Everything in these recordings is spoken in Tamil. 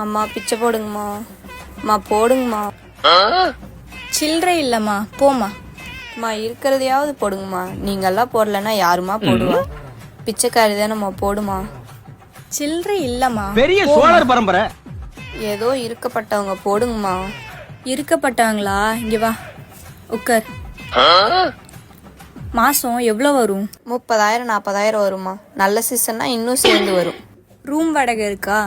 அம்மா பிச்சை போடுங்கம்மா. அம்மா போடுங்கம்மா. சில்லறை இல்லம்மா, போம்மா. அம்மா இருக்கிறதையாவது போடுங்கம்மா. நீங்கெல்லாம் போடலன்னா யாருமா போடுவா? பிச்சைக்காரி தானம்மா, போடுமா. சில்லறை இல்லம்மா. பெரிய சோழர் பரம்பரை. ஏதோ இருக்கப்பட்டவங்க, போடுங்கம்மா. இருக்கப்பட்டாங்களா? இங்க வா, உட்கார். மாசம் எவ்வளோ வரும்? 30,000 40,000 வருமா. நல்ல சீசன்னா இன்னும் சேர்ந்து வரும். ரூம் வாடகை இருக்கா?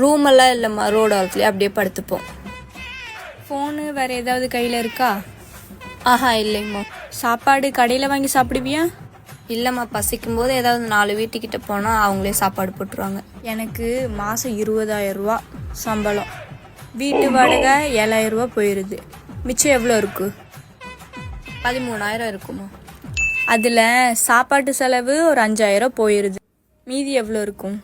ரூம் எல்லாம் இல்லைம்மா, ரோடு ஓரத்துலேயே அப்படியே படுத்துப்போம். ஃபோனு வேற ஏதாவது கையில் இருக்கா? ஆஹா இல்லைம்மா. சாப்பாடு கடையில் வாங்கி சாப்பிடுவியா? இல்லைம்மா, பசிக்கும் போது ஏதாவது 4 வீட்டுக்கிட்ட போனால் அவங்களே சாப்பாடு போட்டுருவாங்க. எனக்கு மாதம் 20,000 ரூபா சம்பளம். வீட்டு வாடகை 7,000 ரூபா போயிடுது. மிச்சம் எவ்வளோ இருக்கு? 13,000 இருக்குமா. அதில் சாப்பாட்டு செலவு ஒரு 5,000 போயிடுது. மீதி எவ்வளோ இருக்கும்?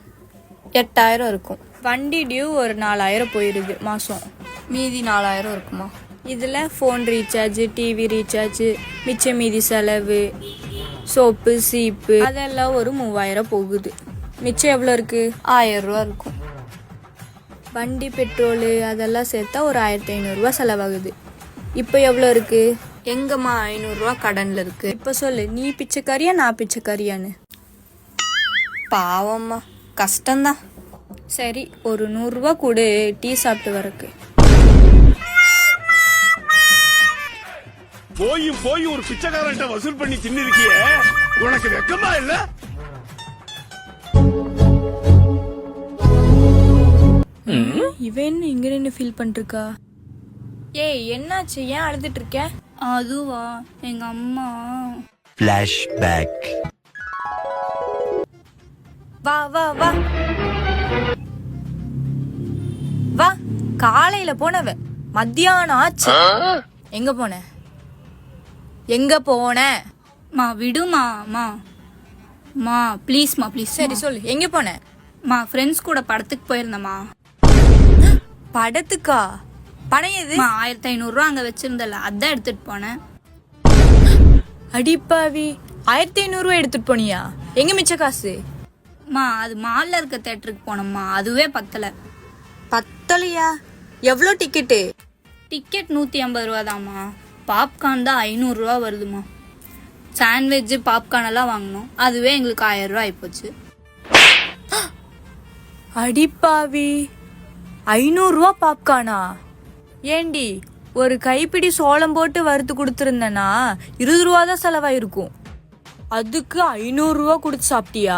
8,000 இருக்கும். வண்டி டியூ ஒரு 4,000 போயிடுது மாதம். மீதி 4,000 இருக்குமா. இதில் ஃபோன் ரீசார்ஜு, டிவி ரீசார்ஜு, மிச்ச மீதி செலவு, சோப்பு சீப்பு அதெல்லாம் ஒரு 3,000 போகுது. மிச்சம் எவ்வளோ இருக்குது? 1,000 ரூபா இருக்கும். வண்டி பெட்ரோலு அதெல்லாம் சேர்த்தா ஒரு 1,500 ரூபா செலவாகுது. இப்போ எவ்வளோ இருக்குது? எங்கம்மா 500 ரூபா கடனில் இருக்கு. இப்போ சொல்லு, நீ பிச்சைக்காரியா நான் பிச்சைக்காரியான்னு? பாவம்மா, கஷ்டம்தான். சரி, ஒரு 100 ரூபா கொடு, டீ சாப்பிட்டு வரக்கு. போய் ஒரு பிச்சைக்காரன்ட்ட வசூல் பண்ணி தின்னிருக்கியே, உனக்கு வெக்கமா இல்ல? இவன் இங்க நின்று ஃபீல் பண்ணிருக்கா? ஏய் என்னாச்சு, ஏன் அழுதுட்டு இருக்க? அதுவா, எங்க அம்மா. Flashback. வா வா வா வா. காலையில போனவ மத்தியானம் ஆச்சு. எங்க போன? எங்க போன? மா விடுமா மா. மா ப்ளீஸ்மா ப்ளீஸ். சரி சொல்லு, எங்க போன? மா ஃப்ரெண்ட்ஸ் கூட படத்துக்கு போயிருந்தேம்மா. படத்துக்கா? பணம் எது? 1,500 ரூபா அங்க வச்சிருந்தல, அதான் எடுத்துட்டு போனேன். அடிப்பாவி, 1,500 ரூபா எடுத்துட்டு போனியா? எங்க மிச்ச காசு? மா அது மால்ல இருக்க தேட்டருக்கு போனோம்மா, அதுவே பத்தல. பத்தலையா? எவ்வளோ டிக்கெட்டு? டிக்கெட் 150 ரூபா தாம்மா. பாப்கார்ன் தான் 500 ரூபா வருதுமா. சாண்ட்விட்ஜு பாப்கார்ன் எல்லாம் வாங்கினோம், அதுவே எங்களுக்கு 1,000 ரூபா ஆயிப்போச்சு. அடிப்பாவி, 500 ரூபா பாப்கார்னா? ஏண்டி, ஒரு கைப்பிடி சோளம் போட்டு வறுத்து கொடுத்துருந்தேன்னா 20 ரூபா தான் செலவாயிருக்கும். அதுக்கு 500 ரூபா கொடுத்து சாப்பிட்டியா?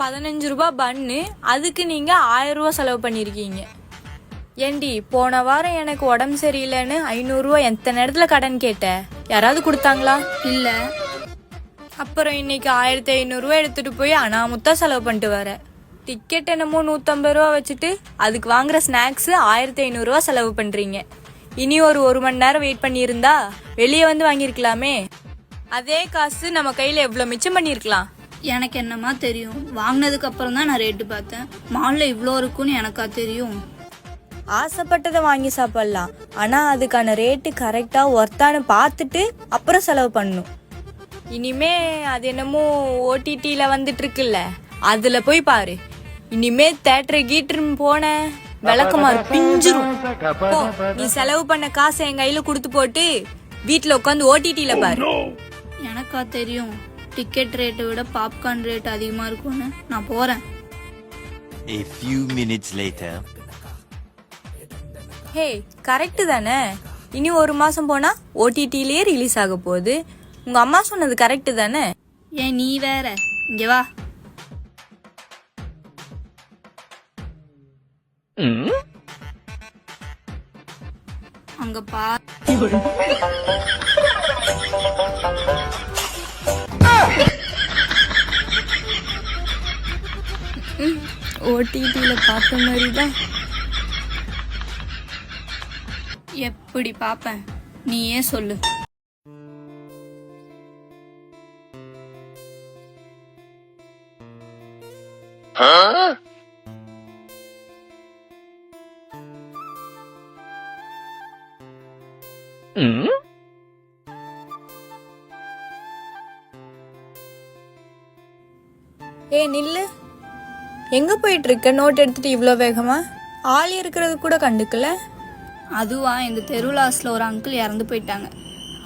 15 ரூபா பன்னு, அதுக்கு நீங்க 1,000 ரூபா செலவு பண்ணிருக்கீங்க. ஏண்டி, போன வாரம் எனக்கு உடம்பு சரியில்லைன்னு 500 ரூபா எந்த நேரத்துல கடன் கேட்ட? யாராவது கொடுத்தாங்களா? இல்ல. அப்புறம் இன்னைக்கு 1,500 ரூபா எடுத்துட்டு போய் அனாமுத்தா செலவு பண்ணிட்டு வர. டிக்கெட் என்னமோ 150 ரூபா வச்சுட்டு அதுக்கு வாங்குற ஸ்நாக்ஸ் 1,500 ரூபா செலவு பண்றீங்க. இனி ஒரு மணி நேரம் வெயிட் பண்ணியிருந்தா வெளியே வந்து வாங்கியிருக்கலாமே. அதே காசு நம்ம கையில எவ்வளவு மிச்சம் பண்ணிருக்கலாம். எனக்கு என்னமா தெரியும், வாங்கினதுக்கு அப்புறம் தான் நான் ரேட்டு பார்த்தேன். மால்ல இவ்வளோ இருக்குன்னு எனக்கா தெரியும். ஆசைப்பட்டதை வாங்கி சாப்பிடலாம், ஆனா அதுக்கான ரேட்டு கரெக்டா ஒர்த்தானு பார்த்துட்டு அப்புறம் செலவு பண்ணணும். இனிமே அது என்னமோ ஓடிடில வந்துட்டு இருக்குல்ல, அதுல போய் பாரு. இனிமே தேட்டரு கீட்டருன்னு போன விளக்கமாறு பிஞ்சிரும். போ, நீ செலவு பண்ண காசை என் கையில குடுத்து போட்டு வீட்டுல உட்காந்து ஓடிடில பாரு. எனக்கா தெரியும் டிக்கெட் ரேட்டை விட பாப்கார்ன் ரேட் அதிகமா இருக்கும்னு. நான் போறேன். A few minutes later. Hey, correct தானே? இனி 1 மாசம் போனா ஓடிடிலேயே ரிலீஸ் ஆக போகுது. உங்க அம்மா சொன்னது கரெக்ட் தானே? ஏன் நீ வேற, இங்க வா. அங்க பா. ஓடிடில பார்த்த மாதிரி தான். எப்படி பாப்பேன், நீயே சொல்லு. ஏ நில்லு, எங்க போயிட்டு இருக்க? நோட் எடுத்துட்டு இவ்வளோ வேகமா? ஆள் இருக்கிறது கூட கண்டுக்கல. அதுவா, எங்க தெரு லாஸ்ட்ல ஒரு அங்கிள் இறந்து போயிட்டாங்க.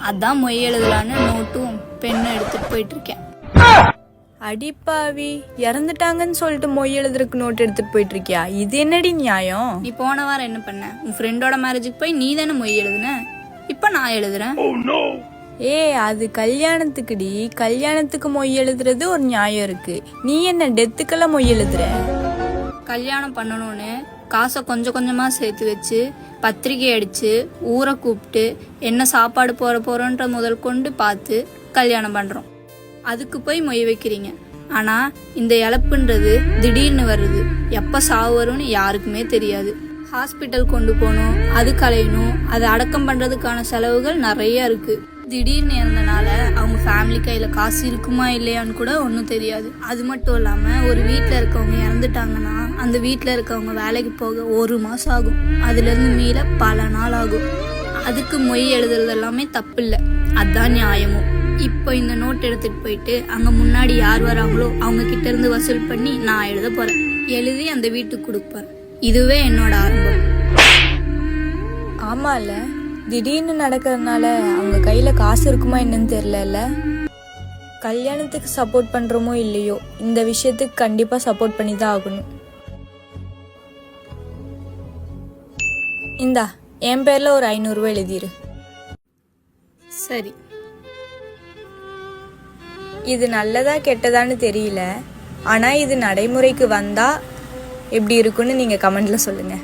அதான் மொய் எழுதலான்னு நோட்டும் பெண்ணும் எடுத்துட்டு போயிட்டு இருக்கேன். அடிப்பாவி, இறந்துட்டாங்கன்னு சொல்லிட்டு மொய் எழுதுறதுக்கு நோட் எடுத்துட்டு போயிட்டு இருக்கியா? இது என்னடி நியாயம்? நீ போன வாரம் என்ன பண்ண? உன் ஃப்ரெண்டோட மேரேஜுக்கு போய் நீ தானே மொய் எழுதுன. இப்ப நான் எழுதுறேன். ஏ, அது கல்யாணத்துக்குடி. கல்யாணத்துக்கு மொய் எழுதுறது ஒரு நியாயம் இருக்கு. நீ என்ன டெத்துக்கெல்லாம் மொய் எழுதுற? கல்யாணம் பண்ணணும்னு காசை கொஞ்சம் கொஞ்சமா சேர்த்து வச்சு பத்திரிகை அடிச்சு ஊரை கூப்பிட்டு என்ன சாப்பாடு போறோன்ற முதல் கொண்டு பார்த்து கல்யாணம் பண்றோம். அதுக்கு போய் மொய் வைக்கிறீங்க. ஆனா இந்த இழப்புன்றது திடீர்னு வருது. எப்ப சாவு வரும்னு யாருக்குமே தெரியாது. ஹாஸ்பிட்டல் கொண்டு போகணும், அது கலையணும், அதை அடக்கம் பண்றதுக்கான செலவுகள் நிறைய இருக்கு. திடீர்னு இறந்தனால அவங்க ஃபேமிலி கையில காசு இருக்குமா இல்லையான்னு கூட ஒன்றும் தெரியாது. அது மட்டும் இல்லாம ஒரு வீட்டில் இருக்கவங்க இறந்துட்டாங்கன்னா அந்த வீட்டில் இருக்கவங்க வேலைக்கு போக 1 மாசம் ஆகும். அதுல இருந்து மீள பல நாள் ஆகும். அதுக்கு மொய் எழுதுறது எல்லாமே தப்பு இல்லை, அதுதான் நியாயமும். இப்போ இந்த நோட் எடுத்துட்டு போயிட்டு அங்க முன்னாடி யார் வராங்களோ அவங்க கிட்ட இருந்து வசூல் பண்ணி நான் எழுத போறேன். எழுதி அந்த வீட்டுக்கு கொடுப்பேன். இதுவே என்னோட ஆரம்பம். ஆமால, திடீர்னு நடக்கிறதுனால அவங்க கையில காசு இருக்குமா என்னன்னு தெரியல. கல்யாணத்துக்கு சப்போர்ட் பண்றோமோ இல்லையோ, இந்த விஷயத்துக்கு கண்டிப்பா சப்போர்ட் பண்ணி தான் ஆகணும். இந்தா, என் பேர்ல ஒரு 500 ரூபாய் எழுதிரு. சரி. இது நல்லதா கெட்டதான்னு தெரியல, ஆனா இது நடைமுறைக்கு வந்தா எப்படி இருக்குன்னு நீங்க கமெண்ட்ல சொல்லுங்க.